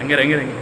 ಹಂಗೆ ಹಂಗೆ ಹಂಗೆ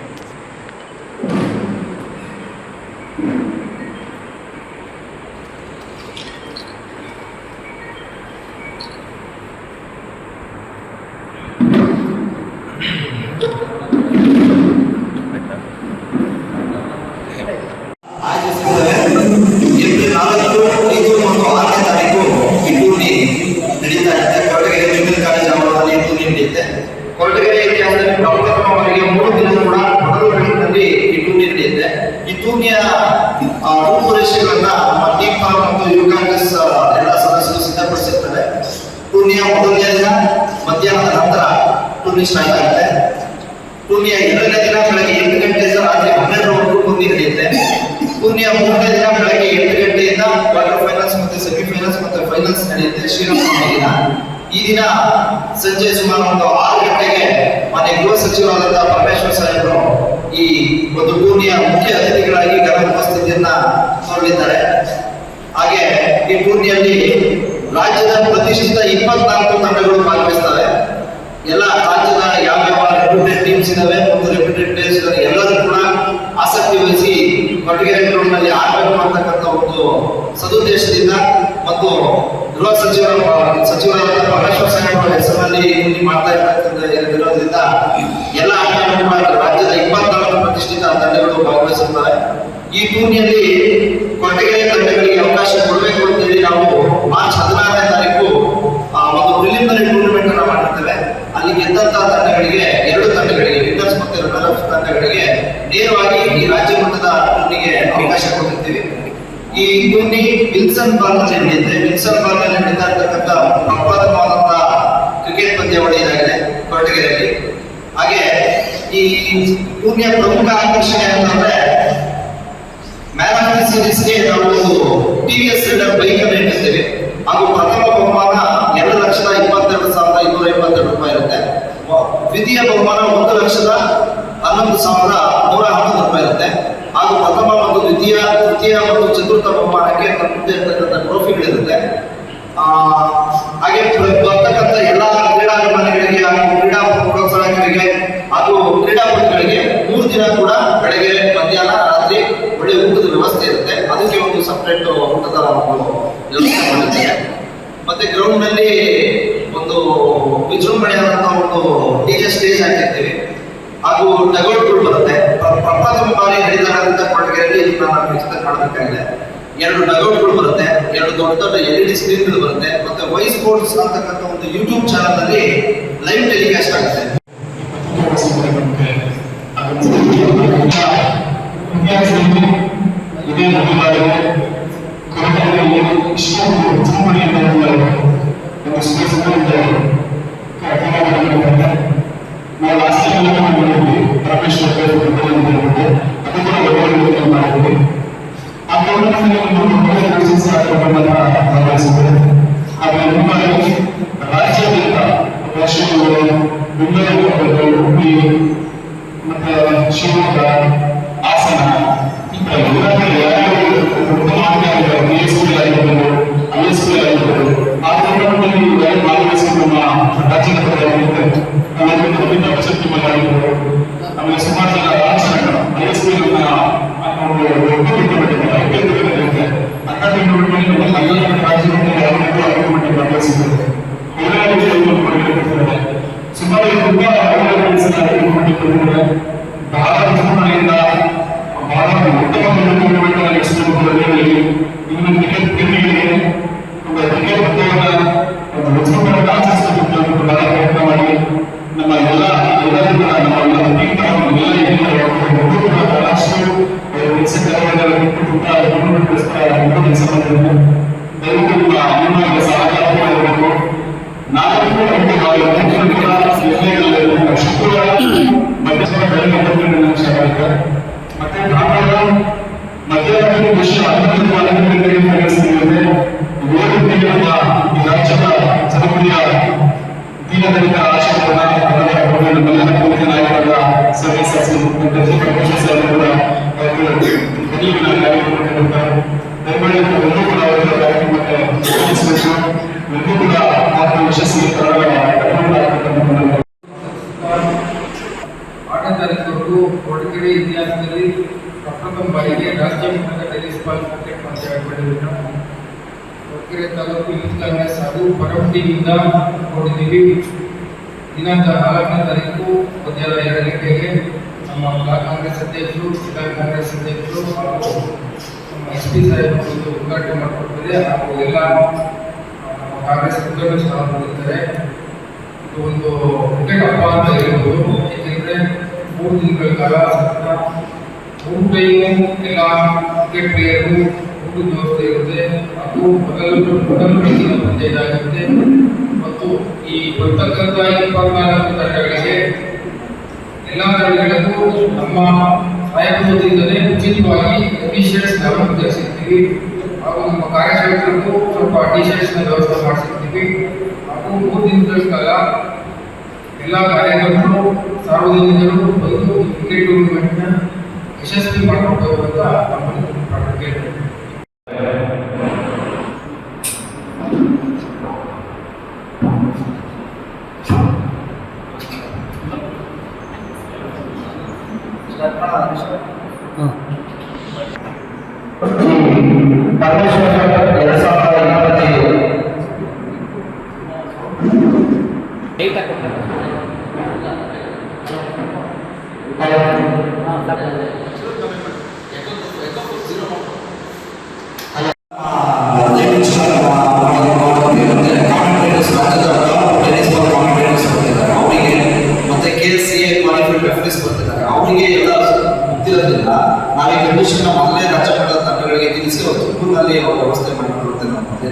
ಕೊರಟಗೆರೆ ಇತಿಹಾಸದಲ್ಲಿ ಪ್ರಪ್ರಥಮವಾಗಿ 3 ದಿನ ಕೂಡ ಮೊದಲು ಬೆಳಕಿನಲ್ಲಿ ಈ ಟೂರ್ನಿ ನಡೆಯುತ್ತೆ. ಈ ಟೂರ್ನಿಯ ರೂಪುರೇಷೆಗಳನ್ನ ನಮ್ಮ ಟೀಮ್ ಮತ್ತು ಯುವ ಕಾಂಗ್ರೆಸ್ ಎಲ್ಲ ಸದಸ್ಯರು ಸಿದ್ಧಪಡಿಸಿರ್ತಾರೆ. ಟೂರ್ನಿಯ ಮೊದಲನೇ ದಿನ ಮಧ್ಯಾಹ್ನದ ನಂತರ ಟೂರ್ನಿ ಸ್ಟಾರ್ಟ್ ಆಗುತ್ತೆ. ಟೂರ್ನಿಯ 2ನೇ ದಿನ ಬೆಳಗ್ಗೆ 8 ಗಂಟೆಯಿಂದ ರಾತ್ರಿ 12ರವರೆಗೂ ಟೂರ್ನಿ ನಡೆಯುತ್ತೆ. ಟೂರ್ನಿಯ 3ನೇ ದಿನ ಬೆಳಗ್ಗೆ 8 ಗಂಟೆಯಿಂದ ಕ್ವಾರ್ಟರ್ ಫೈನಲ್ಸ್ ಮತ್ತೆ ಸೆಮಿಫೈನಲ್ಸ್ ಮತ್ತೆ ಫೈನಲ್ಸ್ ನಡೆಯುತ್ತೆ ಶ್ರೀರಂಗಪಟ್ಟಣ ದಿನ. ಈ ದಿನ ಸಂಜೆ ಸುಮಾರು ಒಂದು 6 ಗಂಟೆಗೆ ಮಾನ್ಯ ಗೃಹ ಸಚಿವರಾದ ಪರಮೇಶ್ವರ್ ಸಾಹೇಬರು ಈ ಒಂದು ಟೂರ್ನಿಯ ಮುಖ್ಯ ಅತಿಥಿಗಳಾಗಿ ಘನ ಉಪಸ್ಥಿತಿಯನ್ನ ಹೊರಲಿದ್ದಾರೆ. ಹಾಗೆ ಈ ಟೂರ್ನಿಯಲ್ಲಿ ರಾಜ್ಯದ ಪ್ರತಿಷ್ಠಿತ 24 ತಂಡಗಳು ಭಾಗವಹಿಸ್ತವೆ. ಎಲ್ಲ ರಾಜ್ಯದ ಯಾವ ರೆಪ್ಯೂಟೆಡ್ ಟೀಮ್ಸ್ ಇದಾವೆ ಮತ್ತು ರೆಪ್ಯೂಟೆಡ್ ಪ್ಲೇಯರ್ಸ್ ಇದಾವೆ, ಎಲ್ಲರೂ ಕೂಡ ಆಸಕ್ತಿ ವಹಿಸಿ ಕೊರಟಗೆರೆ ಗ್ರೌಂಡ್ನಲ್ಲಿ ಆಡಬೇಕು ಅಂತಕ್ಕಂಥ ಒಂದು ಸದುದ್ದೇಶದಿಂದ ಮತ್ತು ಗೃಹ ಸಚಿವರಾದ ಪರಮೇಶ್ವರ್ ಸಾಹೇಬರ ಹೆಸರಿನಲ್ಲಿ ಮಾಡ್ತಾ ಇರೋದ್ರಿಂದ ಎಲ್ಲ ಆಟಗಳು ಕೂಡ ರಾಜ್ಯದ 24 ಪ್ರತಿಷ್ಠಿತ ತಂಡಗಳು ಭಾಗವಹಿಸುತ್ತವೆ. ಈ ಟೂರ್ನಿಯಲ್ಲಿ ಕೊರಟಗೆರೆ ತಂಡಗಳಿಗೆ ಅವಕಾಶ ಕೊಡಬೇಕು ಅಂತೇಳಿ ನಾವು ಮಾರ್ಚ್ 16ನೇ ತಾರೀಕು ಒಂದು ಪ್ರಿಲಿಮಿನರಿ ಟೂರ್ನಮೆಂಟ್ ಅನ್ನು ಮಾಡಿರ್ತೇವೆ. ಅಲ್ಲಿ ಗೆದ್ದಂತಹ ತಂಡಗಳಿಗೆ 2 ತಂಡಗಳಿಗೆ ವಿನ್ನರ್ಸ್ ಮತ್ತು ರನ್ನರ್ ಅಪ್ ತಂಡಗಳಿಗೆ ನೇರವಾಗಿ ಈ ರಾಜ್ಯ ಮಟ್ಟದ ಟೂರ್ನಿಗೆ ಅವಕಾಶ ಕೊಟ್ಟಿರ್ತೀವಿ. ಈ ಟೂರ್ನಿ ವಿಲ್ಸನ್ ಪಾರ್ಕ್ ನಲ್ಲಿ ನಡೆಯುತ್ತೆ. ವಿಲ್ಸನ್ ಪಾರ್ಕ್ ನಲ್ಲಿ ನಡೀತಾ ಇರ್ತಕ್ಕಂಥ ಪ್ರಪ್ರಥಮವಾದಂತಹ ಕ್ರಿಕೆಟ್ ಪಂದ್ಯಾವಳಿ ಇದಾಗಿದೆ ಕೊರಟಗೆರೆಯಲ್ಲಿ. ಹಾಗೆ ಈ ಟೂರ್ನಿಯ ಪ್ರಮುಖ ಆಕರ್ಷಣೆ ಅಂತಂದ್ರೆ ಮ್ಯಾರಥಾನ್ ಸೀರೀಸ್ಗೆ ನಾವು ಟಿವಿಎಸ್ ರೈಡರ್ ಬೈಕ್ ಅನ್ನು ಇಟ್ಟಿದ್ದೇವೆ. ಹಾಗೂ ಪ್ರಥಮ ಬಹುಮಾನ 2,22,252 ರೂಪಾಯಿ ಇರುತ್ತೆ. ದ್ವಿತೀಯ ಬಹುಮಾನ 1,11,111 ರೂಪಾಯಿ ಇರುತ್ತೆ. ಹಾಗೂ ಪ್ರಥಮ ಮತ್ತು ದ್ವಿತೀಯ, ತೃತೀಯ ಮತ್ತು ಚತುರ್ಥ ಬಹುಮಾನಕ್ಕೆ ಮುಂದೆ ಇರ್ತಕ್ಕಂಥ ಟ್ರೋಫಿಗಳಿರುತ್ತೆ. ಹಾಗೆ ಬರ್ತಕ್ಕಂಥ ಎಲ್ಲ ಕ್ರೀಡಾಭಿಮಾನಿಗಳಿಗೆ ಹಾಗೂ ಕ್ರೀಡಾ ಪ್ರೋತ್ಸಾಹಕರಿಗೆ ಹಾಗೂ ಕ್ರೀಡಾಪಟುಗಳಿಗೆ 3 ದಿನ ಕೂಡ ಬೆಳಗ್ಗೆ ಮಧ್ಯಾಹ್ನ ರಾತ್ರಿ ಒಳ್ಳೆ ಊಟದ ವ್ಯವಸ್ಥೆ ಇರುತ್ತೆ. ಅದಕ್ಕೆ ಒಂದು ಸಪರೇಟ್ ಊಟದ ಒಂದು ವ್ಯವಸ್ಥೆ ಮಾಡಿರ್ತೇವೆ. ಮತ್ತೆ ಗ್ರೌಂಡ್ ನಲ್ಲಿ ಒಂದು ವಿಜೃಂಭಣೆಯಾದಂತಹ ಒಂದು ಡಿಜೆ ಸ್ಟೇಜ್ ಹಾಕಿರ್ತೀವಿ. ಹಾಗೂ ಡಗೌಟ್ಗಳು ಬರುತ್ತೆ. ಪ್ರಪ್ರಥಮ ಬಾರಿ ನಡೆದ ಕೊರಟಗೆರೆಯಲ್ಲಿ ಇದನ್ನ ನಾವು ಎಕ್ಸ್ಪ್ಲೇನ್ ಮಾಡಬೇಕಾಗಿದೆ. 2 ಡಗೌಟ್ಗಳು ಬರುತ್ತೆ, 2 ದೊಡ್ಡ ದೊಡ್ಡ LED ಸ್ಕ್ರೀನ್ಗಳು ಬರುತ್ತೆ. ಮತ್ತೆ ವೈ ಸ್ಪೋರ್ಟ್ಸ್ ಅಂತಕ್ಕಂಥ ಒಂದು ಯೂಟ್ಯೂಬ್ ಚಾನಲ್ ನಲ್ಲಿ ಲೈವ್ ಟೆಲಿಕಾಸ್ಟ್ ಆಗುತ್ತೆ. ಇದೇ ಕೊರಟಗೆರೆಯಲ್ಲಿ ಇಷ್ಟೊಂದು ವಿಜೃಂಭಣೆಯಿಂದ ನಾವು ಲಾಸ್ಟ್ ಟೈಮ್ ಎಲ್ಲ ಮಾಡಿದ್ವಿ. ಪರಮೇಶ್ವರ್ ಅದು ಕೂಡ ಮಾಡಿದ್ವಿ. ಆ ಟೂರ್ನಮೆಂಟ್ ಭಾಗವಹಿಸಿದೆ. ಹಾಗೆ ರಾಜ್ಯಾದ್ಯಂತ ವರ್ಷಗಳು ಬೆಂಗಳೂರು, ಹುಬ್ಬಳ್ಳಿ ಮತ್ತೆ ಶಿವಮೊಗ್ಗ, ಹಾಸನ ಇಂಥ ಎಲ್ಲ PSP ಆಗಿರ್ಬೋದು, ISP ಆಗಿರ್ಬೋದು, ಆ ಟೂರ್ನಮೆಂಟ್ ಭಾಗವಹಿಸಿಕೊಂಡು ನಮ್ಮ ರಾಜ್ಯದ ವಿಭಿನ್ನ ವಸತಿ ಆಗಿರ್ಬೋದು. ಆಮೇಲೆ ಸುಮಾರು ಜನ ರಾಜಕಾರಣ ISP ಸುಮಾರು ಬಹಳ ವಿಜೃಂಭಣೆಯಿಂದ ಬಹಳ ಉತ್ತಮ ನಡೆಸಿಕೊಳ್ಳುವುದರಲ್ಲಿ ಇನ್ನು ಕ್ರಿಕೆಟ್ ಪ್ರೇಮಿಗಳಿಗೆ ಒಂದು ಕ್ರಿಕೆಟ್ ಪಂದ್ಯವನ್ನು ವಿಜೃಂಭಣೆಯಿಂದ ಆಚರಿಸಬೇಕು ಬಹಳ ಪ್ರಯತ್ನ ಮಾಡಿ ನಮ್ಮ ಎಲ್ಲರಿಗೂ ಬಹಳಷ್ಟು ದಯವಿಟ್ಟು ನಿಮ್ಮ ಸಹಕಾರ ಮಾಡಬೇಕು. ಶುಕ್ರವಾರ ಮಧ್ಯಾಹ್ನ ಬೆಳಗ್ಗೆ 9 ನಿಮಿಷ ಆಗುತ್ತೆ. ಮತ್ತೆ ಭಾನುವಾರ ಮಧ್ಯರಾತ್ರಿ 11 ಗಂಟೆ ಕೊರಟಗೆರೆ ಇತಿಹಾಸದಲ್ಲಿ ಪ್ರಪ್ರಥಮ ಬಾರಿಗೆ ರಾಜ್ಯ ಮಟ್ಟದ ಟೆನಿಸ್ ಬಾಲ್ ಕ್ರಿಕೆಟ್ ಪಂದ್ಯ ಏರ್ಪಡಿಸಿದ ಕೊರಟಗೆರೆ ತಾಲೂಕು ಯೂತ್ ಕಾಂಗ್ರೆಸ್ ಹಾಗೂ ಪರವಟ್ಟಿಯಿಂದ ನೋಡಿದ್ದೀವಿ. ದಿನಾಂಕ 4ನೇ ತಾರೀಕು ಮಧ್ಯಾಹ್ನ 2 ಗಂಟೆಗೆ ನಮ್ಮ ಬ್ಲಾಕ್ ಕಾಂಗ್ರೆಸ್ ಅಧ್ಯಕ್ಷರು, ಜಿಲ್ಲಾ ಕಾಂಗ್ರೆಸ್ ಅಧ್ಯಕ್ಷರು ಹಾಗೂ ನಮ್ಮ SP ಸಾಹೇಬರು ಉದ್ಘಾಟನೆ ಮಾಡಿಕೊಟ್ಟಿದ್ದಾರೆ. ಹಾಗೂ ಎಲ್ಲ ನಮ್ಮ ಕಾಂಗ್ರೆಸ್ ಮುಖಂಡರು ಸಹ ಬಂದಿದ್ದಾರೆ. ಇದು ಒಂದು ಕ್ರಿಕೆಟ್ ಹಬ್ಬ ಅಂತ ಹೇಳ್ಬೋದು. ಏಕೆಂದರೆ 3 ದಿನಗಳ ಕಾಲ 3 ಟೈಮು ಎಲ್ಲ ಕ್ರಿಕೆಟ್ ಪ್ಲೇಯರು ಊಟದ ವ್ಯವಸ್ಥೆ ಇರುತ್ತೆ. ಹಾಗೂ ಮೊದಲು ಬೆಳಗಿನ ಪಂದ್ಯ ಇದಾಗುತ್ತೆ ಮತ್ತು ಈ ಬರ್ತಕ್ಕಂಥ 24 ತಂಡಗಳಿಗೆ ಎಲ್ಲ ತಂಡಗಳಿಗೂ ನಮ್ಮ ಆಯೋಗದಿಂದಲೇ ಉಚಿತವಾಗಿ ಟಿ-ಶರ್ಟ್ಸ್ ನಾವು ವಿತರಿಸಿರ್ತೀವಿ. ಹಾಗೂ ನಮ್ಮ ಕಾರ್ಯಕರ್ತರಿಗೂ ಸ್ವಲ್ಪ ಟಿ-ಶರ್ಟ್ಸ್ನ ವ್ಯವಸ್ಥೆ ಮಾಡಿಸಿರ್ತೀವಿ. ಹಾಗೂ 3 ದಿನಗಳ ಕಾಲ ಎಲ್ಲ ಕಾರ್ಯಕರ್ತರು, ಸಾರ್ವಜನಿಕರು ಬಂದು ಕ್ರಿಕೆಟ್ ಟೂರ್ನಿಮೆಂಟ್ನ ಯಶಸ್ವಿ ಮಾಡಿಕೊಡ್ಬೇಕು ಅಂತ ನಮ್ಮನ್ನು ಕೇಳ್ತೇವೆ. ಅವರಿಗೆ ಎಲ್ಲ ಗೊತ್ತಿರೋದ್ರಿಂದ ನಾವೇ ಕಂಡೀಷನ್ ಮೊದಲೇ ರಾಜ್ಯ ಮಟ್ಟದ ತಂಡಗಳಿಗೆ ತಿಳಿಸಿ ತುಮಕೂರಿನಲ್ಲಿ ಅವ್ರ ವ್ಯವಸ್ಥೆ ಮಾಡಿಕೊಡುತ್ತೆ. ನಾವು ಮೊದಲೇ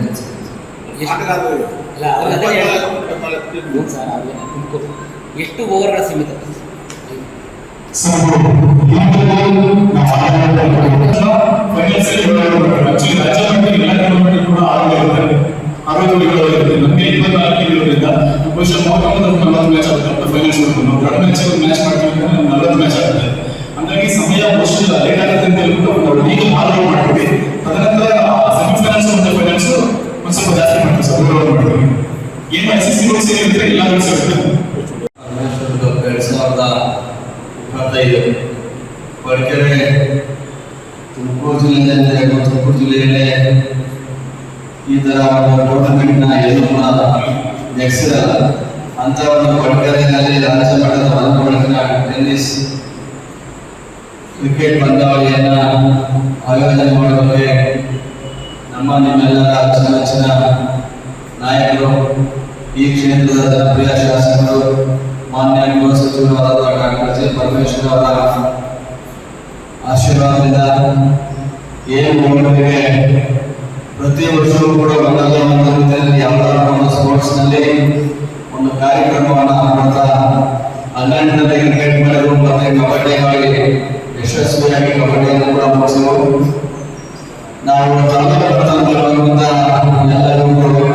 ಎಷ್ಟು ಓವರ್ಗಳ ಸೀಮಿತ ಹಂಗಾಗಿ ಸಮಯ ಬಹುಶಃ ಲೇಟ್ ಆಗುತ್ತೆ ಅಂತ ಹೇಳ್ಬಿಟ್ಟು ನಾವು ಈಗ ಆರ್ಡರ್ ಮಾಡ್ತೀವಿ. ತದನಂತರ ಸೆಮಿಫೈನಲ್ಸ್ ಮತ್ತು ಫೈನಲ್ಸ್ ಒಂದು ಸ್ವಲ್ಪ ಜಾಸ್ತಿ ಮಾಡ್ತೀವಿ ಸರ್. ಮಾಡ್ತೀವಿ ಏನು SSC ಸೇರಿದ್ರೆ ಎಲ್ಲ ಸೇರುತ್ತೆ. 2025 ಕೊರಟಗೆರೆ ತುಮಕೂರು ಜಿಲ್ಲೆಯಲ್ಲೇ ಈ ತರ ಒಂದು ಟೂರ್ನಮೆಂಟ್ನ ಎಲ್ಲೂ ಕೂಡ ನಡೆಸಿರಲ್ಲ. ಅಂತ ಒಂದು ಕೊರಟಗೆರೆಯಲ್ಲಿ ರಾಜ್ಯ ಮಟ್ಟದ ಒಳಗೊಳಗಿನ ಟೆನ್ನಿಸ್ ಕ್ರಿಕೆಟ್ ಪಂದ್ಯಾವಳಿಯನ್ನ ಆಯೋಜನೆ ಮಾಡೋದಕ್ಕೆ ನಿಮ್ಮೆಲ್ಲರ ನೆಚ್ಚಿನ ನಾಯಕರು, ಈ ಕ್ಷೇತ್ರದ ಜನಪ್ರಿಯ ಶಾಸಕರು, ಮಾನ್ಯ ಗೃಹ ಸಚಿವರಾದ ಡಾಕ್ಟರ್ ಜಿ. ಪರಮೇಶ್ವರ್ ಅವರ ಆಶೀರ್ವಾದದಿಂದ ಏನುಗಳಿಗೆ ಪ್ರತಿ ವರ್ಷವೂ ಕೂಡ ಒಂದಲ್ಲ ಒಂದು ರೀತಿಯಲ್ಲಿ ಯಾವುದಾದ್ರೂ ಒಂದು ಸ್ಪೋರ್ಟ್ಸ್ನಲ್ಲಿ ಒಂದು ಕಾರ್ಯಕ್ರಮವನ್ನು ಮಾಡ್ತಾ 12ನೇ ಕ್ರಿಕೆಟ್ ಮಾಡಿದ್ರು ಮತ್ತೆ ಕಬಡ್ಡಿ ಮಾಡಿ ಯಶಸ್ವಿಯಾಗಿ ಕಬಡ್ಡಿಯನ್ನು ಕೂಡ ಮುಗಿಸಲು ನಾವು ಬರುವಂತ ಎಲ್ಲರಿಗೂ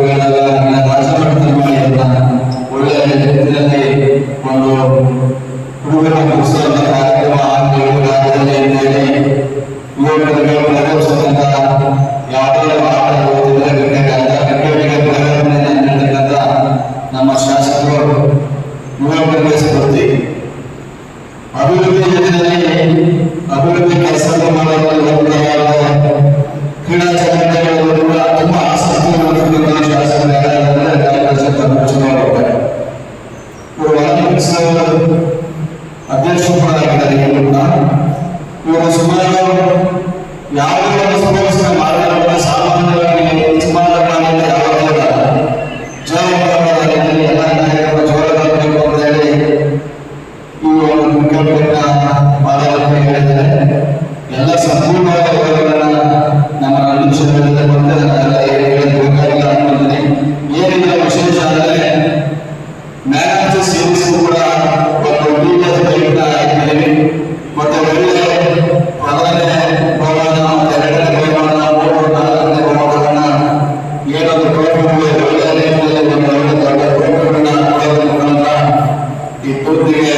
ರಾಜ್ಯ ಮಟ್ಟದಲ್ಲಿ ಮಾಡಿ ಒಳ್ಳೆಯ ರೀತಿಯಲ್ಲಿ ಒಂದು ಹುಡುಗರ ಮುಗಿಸುವಂತ ಕಾರ್ಯಕ್ರಮ ರಾಜ್ಯದಲ್ಲಿ ಅಂತೇಳಿ ಯುವಕರಿಗೆ ಪ್ರದರ್ಶಿಸಿದಂತ ಯಾವುದೇ ಆಟ ಕ್ರಿಕೆಟ್ಗೆ ಪ್ರೇರಣೆ ನೀಡತಕ್ಕಂಥ ನಮ್ಮ ಶಾಸಕರು ಯುವಕರಿಗೆ ಸ್ಫೂರ್ತಿ. ಅಭಿವೃದ್ಧಿ ಯೋಜನೆಯಲ್ಲಿ ಅಭಿವೃದ್ಧಿ ಕೆಲಸಗಳು ಮಾಡಲು ಕ್ರೀಡಾ ಚಟುವಟಿಕೆಗಳು ಕೂಡ ತುಂಬಾ ಆಸಕ್ತಿ ಹೊಂದಿರುವ ಶಾಸಕರಾಗಿದ್ದಾರೆ ಡಾಕ್ಟರ್ ಜಿ. ಪರಮೇಶ್ವರ್ ಅವರು. ಇವರು ಒಲಿಂಪಿಕ್ಸ್ ಅಧ್ಯಕ್ಷರು ಕೂಡ ಆಗಿದ್ದಾರೆ. ಇವರು ಸುಮಾರು ಯಾವುದೇ ಒಂದು ಸ್ಪೋರ್ಟ್ಸ್ ಮಾಡಿದ್ರೆ ಸಾಮಾನ್ಯವಾಗಿ ಸುಮಾರು ಯಾವಾಗ ಜವಾಬ್ದಾರಿ ಎಲ್ಲ ನಾಯಕರು ಜೋರಾಗಬೇಕು ಅಂತ ಹೇಳಿ ಈ ಒಂದು ಕ್ರಿಕೆಟ್ನ ಮಾದರಿಯನ್ನು ಹೇಳಿದ್ದಾರೆ. ಎಲ್ಲ ಸಂಪೂರ್ಣವಾದ ವಿವರಗಳನ್ನ ನಮ್ಮ ನಿಮಿಷಗಳಿಂದ ಬಂದರೆ ನಾನೆಲ್ಲ ಹೇಳಬೇಕಾಗಿಲ್ಲ ಅನ್ಕೊಂಡಿದ್ದೀನಿ. ಏನಿಲ್ಲ ವಿಶೇಷ ಅಂದರೆ ಮ್ಯಾನ್ ಆಫ್ ದಿ ಸೀರೀಸ್ ಕೂಡ ಒಂದು DJS ಬೈಕ್ನ ಹಾಕಿದ್ದೀವಿ. ಮತ್ತೆ ಒಳ್ಳೆ ಮೊದಲನೇ ಬಹುಮಾನ, ಮತ್ತೆ 2ನೇ ಬಹುಮಾನ, 3, 4ನೇ ಬಹುಮಾನಗಳನ್ನ ಏನೊಂದು ಟ್ರೋಫಿಗಳು ಒಳ್ಳೆಯ ರೀತಿಯಲ್ಲಿ ಒಂದು ಒಳ್ಳೆ ದೊಡ್ಡ ಟ್ರೋಫಿಗಳನ್ನ ಕೊಡೋದ್ರ ಮುಖಾಂತರ ಈ ಟೂರ್ನಿಗೆ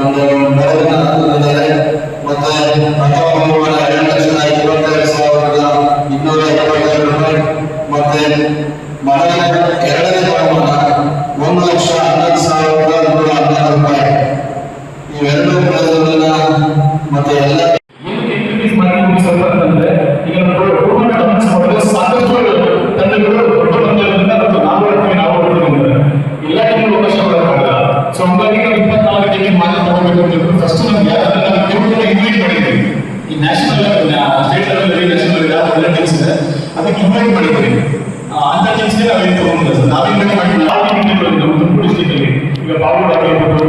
ಒಂದು ಮೆರಗಿನ ತಂದಿದ್ದಾರೆ. ಮತ್ತೆ ಪ್ರಥಮ ಬಹುಮಾನ 2,22,275 ರೂಪಾಯಿ. ಮತ್ತೆ ಮನೆಯ 2ನೇ ಬಹುಮಾನ 1,11,112 ರೂಪಾಯಿ. ಇವೆರಡೂ ಪ್ರಯೋಜನ ಸ್ಟೇಟ್ ಲೆವೆಲ್ ನ್ಯಾಷನಲ್ ಲೆವೆಲ್ ಒಳ್ಳೆ ಟೀಮ್ಸ್ ಇದೆ, ಅದಕ್ಕೆ ಇನ್ವೈಟ್ ಮಾಡಿದ್ದೀವಿ. ಅಂತ ಟೀಮ್ಸ್ಗೆ ನಾವೇನು ತಗೊಂಡಿಲ್ಲ ಸರ್, ನಾವೇನು ಮಾಡಿಲ್ಲ. ತುಮಕೂರು ಡಿಸ್ಟಿಕ್ ಅಲ್ಲಿ ಈಗ ಬಾವುಡ ಆಗಿರ್ಬೋದು,